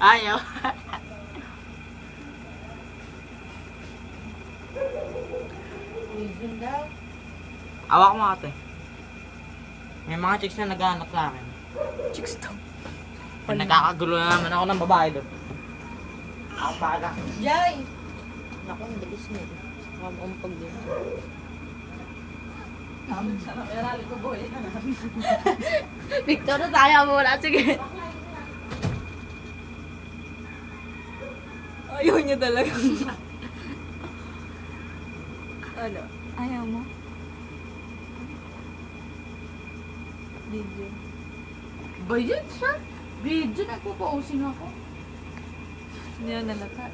Ayaw. Reason daw. Awak mo ate. May mga chicks na naghahanap sa akin. Chicks daw. Nagkakagulo na naman ako ng babae doon. Ako baga. Jai! Naku, ang bilis mo. Mamumpag din. Rally ko boy. Victor, tayo muna. Sige. Ayaw niya talaga. Ano? Ayaw mo? Video. Ba yun siya? Video, nagpo-posing ako. Hindi na nalata.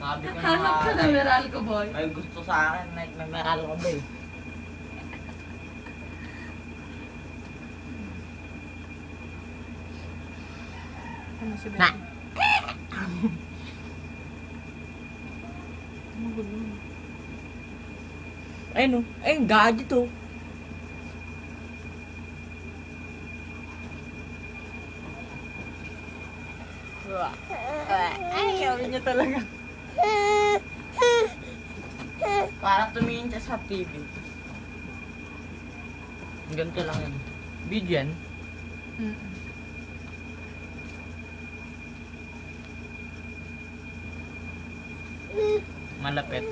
Sabi ko Hanap ka na meral ko boy. may gusto sa akin, may meral ko ba eh. Ano si Na. Betty? Ano gulo? Ayun o. Ayun, gadget o. Ayaw niya talaga. Para tumingin siya sa TV. Ganito lang yan. Video yan. Malapit.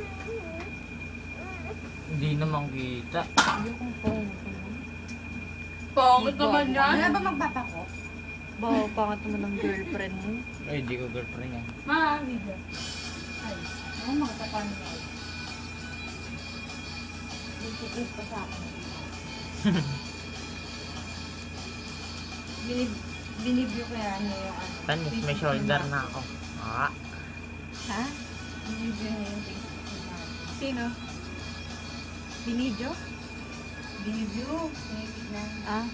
Hindi naman kita. Hindi kong phone. Pangit naman yan. Ano ba magpapako? Bawa, pangat naman ng girlfriend mo. Ay, di ko girlfriend yan. Ma, video. Ay, ano magpapan mo? Nagkikis pa sa akin. Binibyo kaya niya yung ano. Panis, may shoulder na ako. Ah. Ha? Binibyo niya yung Facebook niya. Sino? Binidyo? Binibyo. Tinitignan. Ah?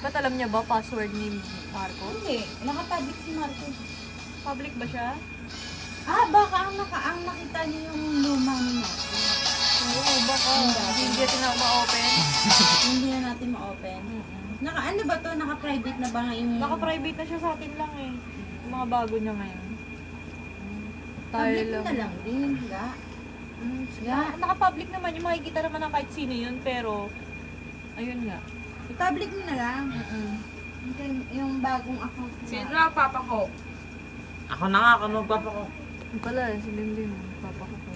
Ba't alam niya ba password ni Marco? Hindi. Naka-public si Marco. Public ba siya? Ah, baka ang nakita niyo yung luma ni Marco. Oo, baka. Hindi natin na ma-open. Hindi na natin ma-open. Ano ba to? Naka-private na ba nga yung... Naka-private na siya sa atin lang eh. Yung mga bago niya ngayon. Tayo Public lang. na lang din, ga. Ga. Naka-public naman. Yung makikita naman ng kahit sino yun. Pero, ayun nga. I-public mo na lang. Yung bagong account mo. Sino na papa ko? Ako na nga, ako magpapako. Yung pala, si Linlin. Papa ko po.